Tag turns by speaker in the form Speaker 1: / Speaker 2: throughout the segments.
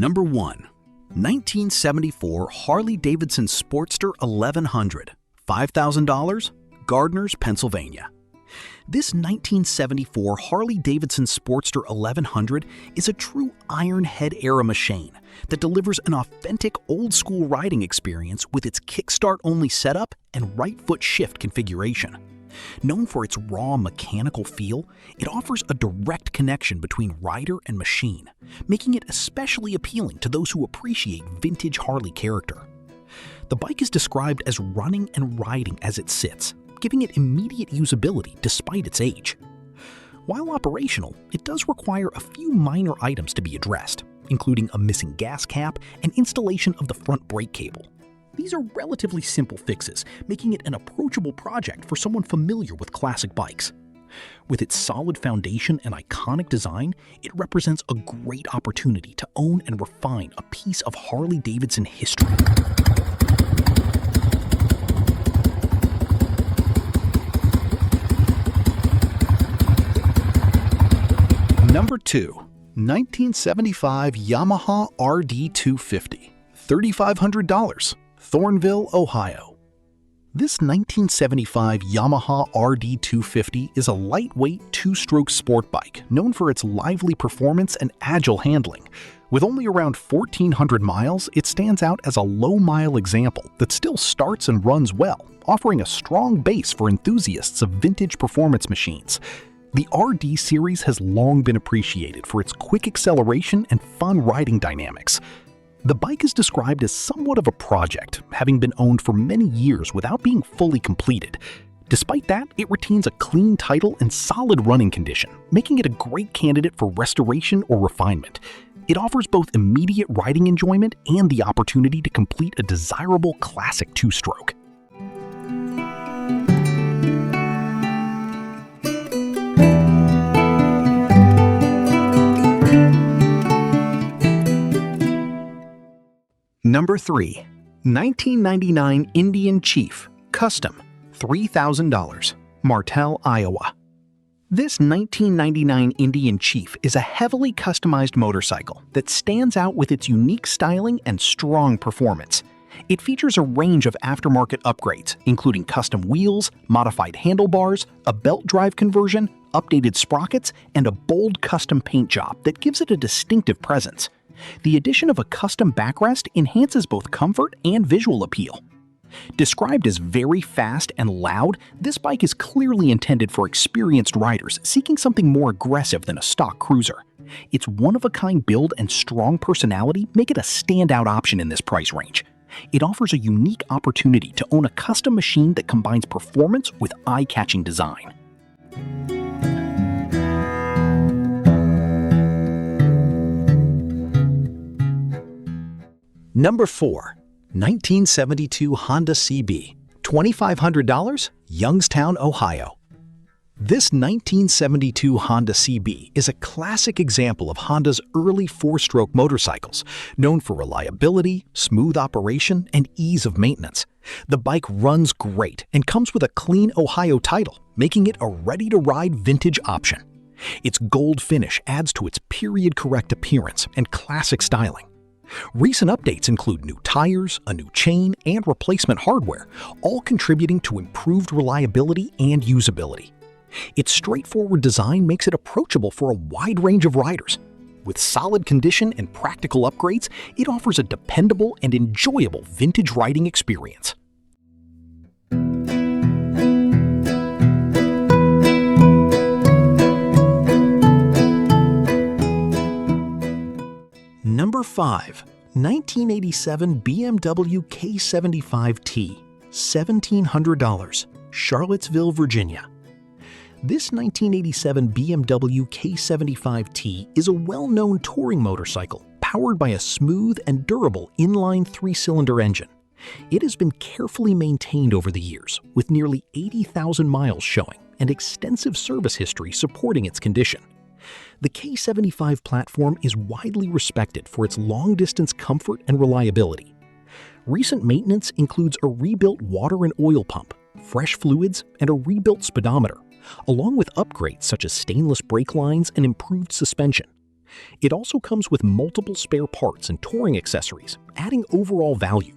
Speaker 1: Number 1. 1974 Harley-Davidson Sportster 1100, $5,000, Gardner's, Pennsylvania. This 1974 Harley-Davidson Sportster 1100 is a true Iron Head era machine that delivers an authentic old-school riding experience with its kickstart-only setup and right foot shift configuration. Known for its raw mechanical feel, it offers a direct connection between rider and machine, making it especially appealing to those who appreciate vintage Harley character. The bike is described as running and riding as it sits, giving it immediate usability despite its age. While operational, it does require a few minor items to be addressed, including a missing gas cap and installation of the front brake cable. These are relatively simple fixes, making it an approachable project for someone familiar with classic bikes. With its solid foundation and iconic design, it represents a great opportunity to own and refine a piece of Harley-Davidson history. Number 2. 1975 Yamaha RD250, $3,500, Thornville, Ohio. This 1975 Yamaha RD250 is a lightweight two-stroke sport bike known for its lively performance and agile handling. With only around 1,400 miles, it stands out as a low-mile example that still starts and runs well, offering a strong base for enthusiasts of vintage performance machines. The RD series has long been appreciated for its quick acceleration and fun riding dynamics. The bike is described as somewhat of a project, having been owned for many years without being fully completed. Despite that, it retains a clean title and solid running condition, making it a great candidate for restoration or refinement. It offers both immediate riding enjoyment and the opportunity to complete a desirable classic two-stroke. Number 3. 1999 Indian Chief, Custom, $3,000, Martell, Iowa. This 1999 Indian Chief is a heavily customized motorcycle that stands out with its unique styling and strong performance. It features a range of aftermarket upgrades, including custom wheels, modified handlebars, a belt drive conversion, updated sprockets, and a bold custom paint job that gives it a distinctive presence. The addition of a custom backrest enhances both comfort and visual appeal. Described as very fast and loud, this bike is clearly intended for experienced riders seeking something more aggressive than a stock cruiser. Its one-of-a-kind build and strong personality make it a standout option in this price range. It offers a unique opportunity to own a custom machine that combines performance with eye-catching design. Number 4. 1972 Honda CB, $2,500, Youngstown, Ohio. This 1972 Honda CB is a classic example of Honda's early four-stroke motorcycles, known for reliability, smooth operation, and ease of maintenance. The bike runs great and comes with a clean Ohio title, making it a ready-to-ride vintage option. Its gold finish adds to its period-correct appearance and classic styling. Recent updates include new tires, a new chain, and replacement hardware, all contributing to improved reliability and usability. Its straightforward design makes it approachable for a wide range of riders. With solid condition and practical upgrades, it offers a dependable and enjoyable vintage riding experience. Number 5. 1987 BMW K75T, $1,700, Charlottesville, Virginia. This 1987 BMW K75T is a well-known touring motorcycle powered by a smooth and durable inline three-cylinder engine. It has been carefully maintained over the years, with nearly 80,000 miles showing and extensive service history supporting its condition. The K75 platform is widely respected for its long-distance comfort and reliability. Recent maintenance includes a rebuilt water and oil pump, fresh fluids, and a rebuilt speedometer, along with upgrades such as stainless brake lines and improved suspension. It also comes with multiple spare parts and touring accessories, adding overall value.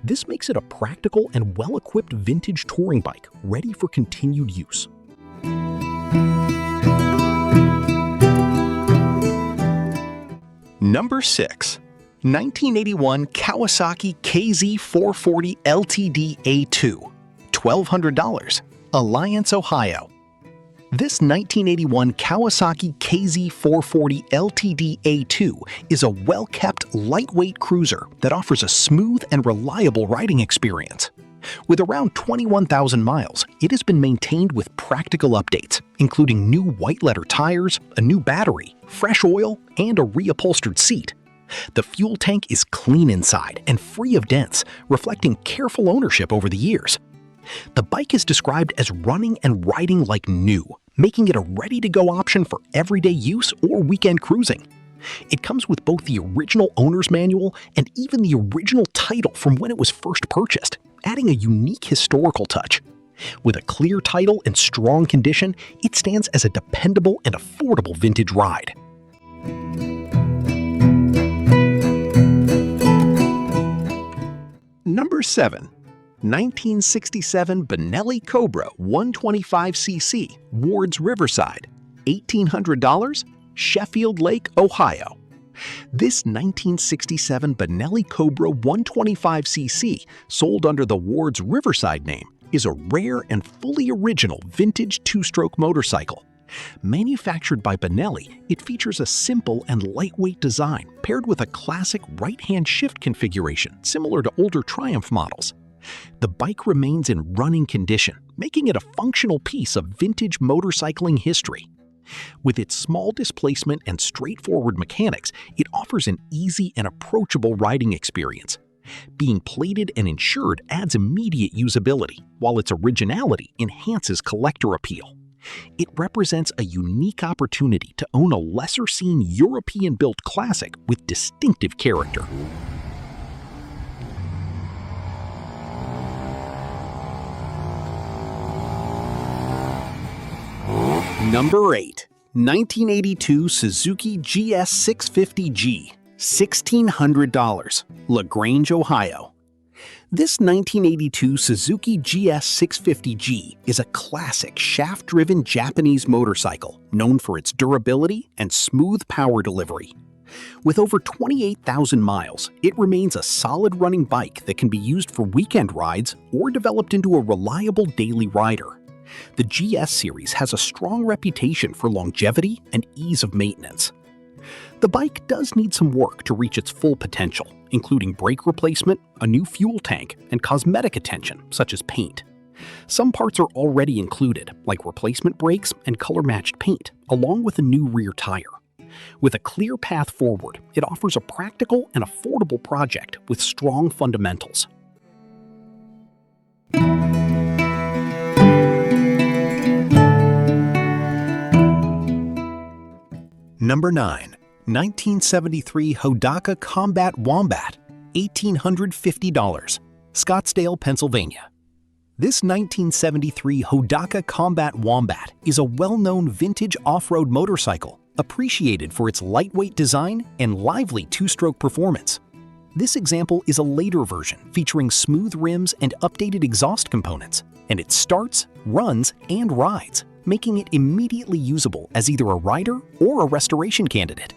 Speaker 1: This makes it a practical and well-equipped vintage touring bike ready for continued use. Number 6. 1981 Kawasaki KZ440 LTD A2, $1,200, Alliance, Ohio. This 1981 Kawasaki KZ440 LTD A2 is a well-kept, lightweight cruiser that offers a smooth and reliable riding experience. With around 21,000 miles, it has been maintained with practical updates, including new white letter tires, a new battery, fresh oil, and a reupholstered seat. The fuel tank is clean inside and free of dents, reflecting careful ownership over the years. The bike is described as running and riding like new, making it a ready-to-go option for everyday use or weekend cruising. It comes with both the original owner's manual and even the original title from when it was first purchased, adding a unique historical touch. With a clear title and strong condition, it stands as a dependable and affordable vintage ride. Number 7. 1967 Benelli Cobra 125cc, Wards Riverside, $1,800, Sheffield Lake, Ohio. This 1967 Benelli Cobra 125cc, sold under the Wards Riverside name, is a rare and fully original vintage two-stroke motorcycle. Manufactured by Benelli, it features a simple and lightweight design paired with a classic right-hand shift configuration similar to older Triumph models. The bike remains in running condition, making it a functional piece of vintage motorcycling history. With its small displacement and straightforward mechanics, it offers an easy and approachable riding experience. Being plated and insured adds immediate usability, while its originality enhances collector appeal. It represents a unique opportunity to own a lesser-seen European-built classic with distinctive character. Number 8. 1982 Suzuki GS650G, $1,600, LaGrange, Ohio. This 1982 Suzuki GS650G is a classic shaft-driven Japanese motorcycle known for its durability and smooth power delivery. With over 28,000 miles, it remains a solid running bike that can be used for weekend rides or developed into a reliable daily rider. The GS series has a strong reputation for longevity and ease of maintenance. The bike does need some work to reach its full potential, including brake replacement, a new fuel tank, and cosmetic attention, such as paint. Some parts are already included, like replacement brakes and color-matched paint, along with a new rear tire. With a clear path forward, it offers a practical and affordable project with strong fundamentals. Number 9. 1973 Hodaka Combat Wombat, $1,850, Scottsdale, Pennsylvania. This 1973 Hodaka Combat Wombat is a well-known vintage off-road motorcycle, appreciated for its lightweight design and lively two-stroke performance. This example is a later version featuring smooth rims and updated exhaust components, and it starts, runs, and rides, making it immediately usable as either a rider or a restoration candidate.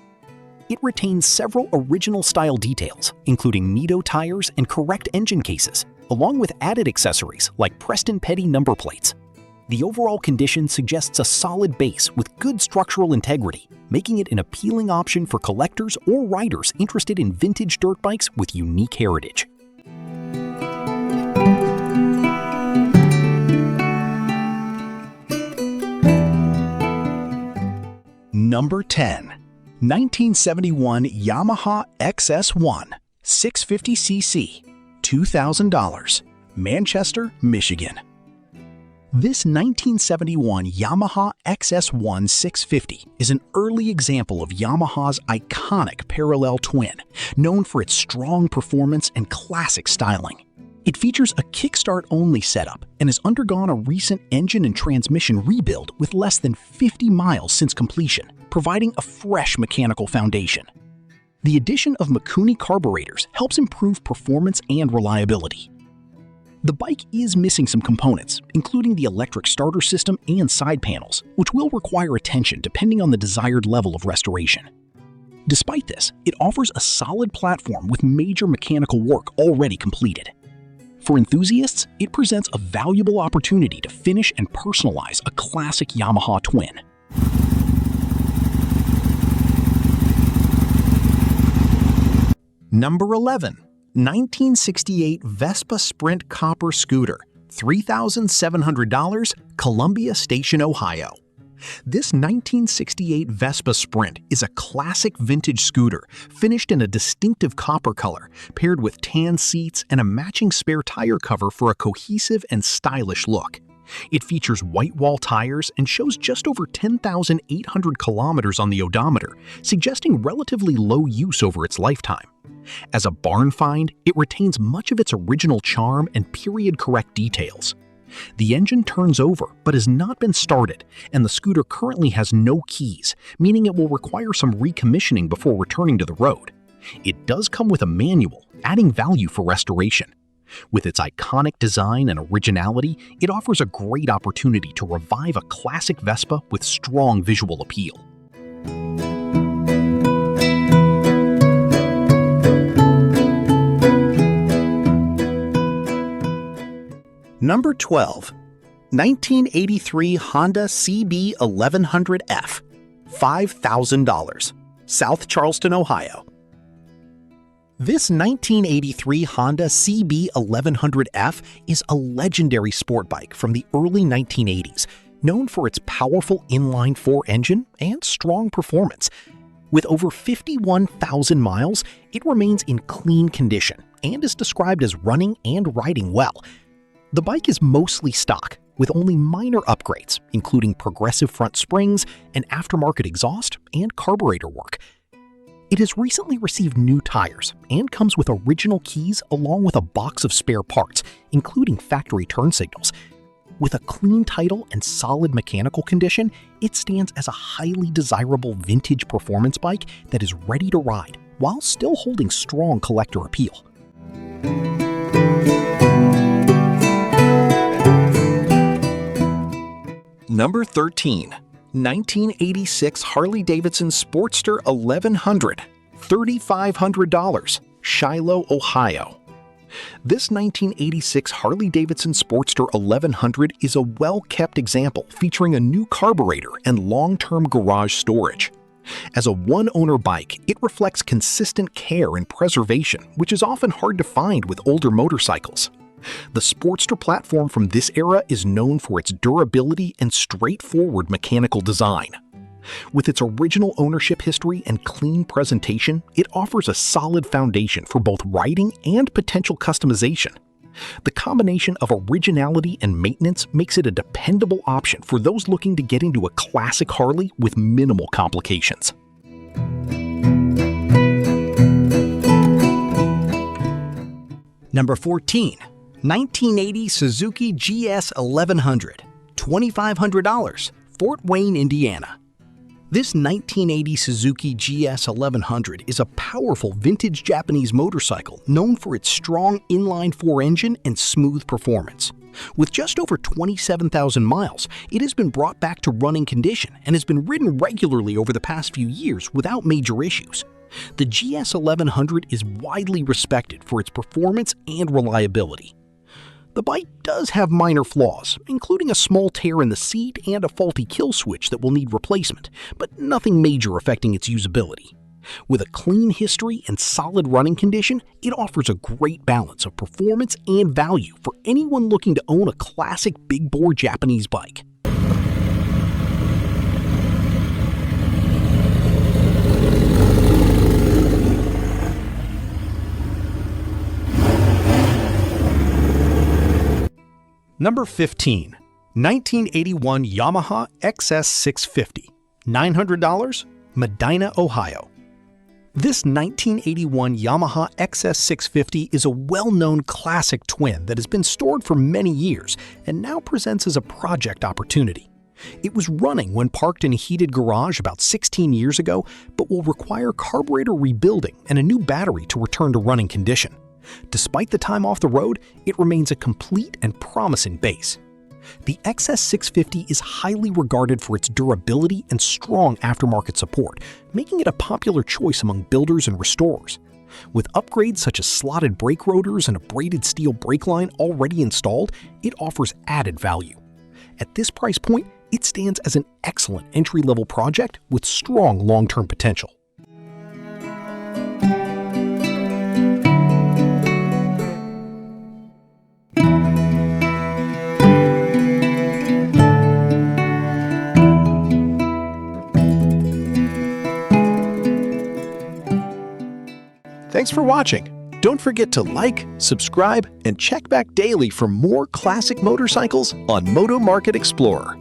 Speaker 1: It retains several original style details, including Nitto tires and correct engine cases, along with added accessories like Preston Petty number plates. The overall condition suggests a solid base with good structural integrity, making it an appealing option for collectors or riders interested in vintage dirt bikes with unique heritage. Number 10. 1971 Yamaha XS1 650cc, $2,000, Manchester, Michigan. This 1971 Yamaha XS1 650 is an early example of Yamaha's iconic parallel twin, known for its strong performance and classic styling. It features a kickstart-only setup and has undergone a recent engine and transmission rebuild with less than 50 miles since completion, providing a fresh mechanical foundation. The addition of Mikuni carburetors helps improve performance and reliability. The bike is missing some components, including the electric starter system and side panels, which will require attention depending on the desired level of restoration. Despite this, it offers a solid platform with major mechanical work already completed. For enthusiasts, it presents a valuable opportunity to finish and personalize a classic Yamaha twin. Number 11. 1968 Vespa Sprint Copper Scooter, $3,700, Columbia Station, Ohio. This 1968 Vespa Sprint is a classic vintage scooter finished in a distinctive copper color, paired with tan seats and a matching spare tire cover for a cohesive and stylish look. It features white wall tires and shows just over 10,800 kilometers on the odometer, suggesting relatively low use over its lifetime. As a barn find, it retains much of its original charm and period-correct details. The engine turns over but has not been started, and the scooter currently has no keys, meaning it will require some recommissioning before returning to the road. It does come with a manual, adding value for restoration. With its iconic design and originality, it offers a great opportunity to revive a classic Vespa with strong visual appeal. Number 12. 1983 Honda CB1100F, $5,000, South Charleston, Ohio. This 1983 Honda CB1100F is a legendary sport bike from the early 1980s, known for its powerful inline-4 engine and strong performance. With over 51,000 miles, it remains in clean condition and is described as running and riding well. The bike is mostly stock, with only minor upgrades, including progressive front springs, an aftermarket exhaust, and carburetor work. It has recently received new tires and comes with original keys along with a box of spare parts, including factory turn signals. With a clean title and solid mechanical condition, it stands as a highly desirable vintage performance bike that is ready to ride while still holding strong collector appeal. Number 13. 1986 Harley-Davidson Sportster 1100, $3,500, Shiloh, Ohio. This 1986 Harley-Davidson Sportster 1100 is a well-kept example featuring a new carburetor and long-term garage storage. As a one-owner bike, it reflects consistent care and preservation, which is often hard to find with older motorcycles. The Sportster platform from this era is known for its durability and straightforward mechanical design. With its original ownership history and clean presentation, it offers a solid foundation for both riding and potential customization. The combination of originality and maintenance makes it a dependable option for those looking to get into a classic Harley with minimal complications. Number 14. 1980 Suzuki GS1100, $2,500, Fort Wayne, Indiana. This 1980 Suzuki GS1100 is a powerful vintage Japanese motorcycle known for its strong inline-4 engine and smooth performance. With just over 27,000 miles, it has been brought back to running condition and has been ridden regularly over the past few years without major issues. The GS1100 is widely respected for its performance and reliability. The bike does have minor flaws, including a small tear in the seat and a faulty kill switch that will need replacement, but nothing major affecting its usability. With a clean history and solid running condition, it offers a great balance of performance and value for anyone looking to own a classic big-bore Japanese bike. Number 15. 1981 Yamaha XS650, $900, Medina, Ohio. This 1981 Yamaha XS650 is a well-known classic twin that has been stored for many years and now presents as a project opportunity. It was running when parked in a heated garage about 16 years ago, but will require carburetor rebuilding and a new battery to return to running condition. Despite the time off the road, it remains a complete and promising base. The XS650 is highly regarded for its durability and strong aftermarket support, making it a popular choice among builders and restorers. With upgrades such as slotted brake rotors and a braided steel brake line already installed, it offers added value. At this price point, it stands as an excellent entry-level project with strong long-term potential. Thanks for watching. Don't forget to like, subscribe, and check back daily for more classic motorcycles on Moto Market Explorer.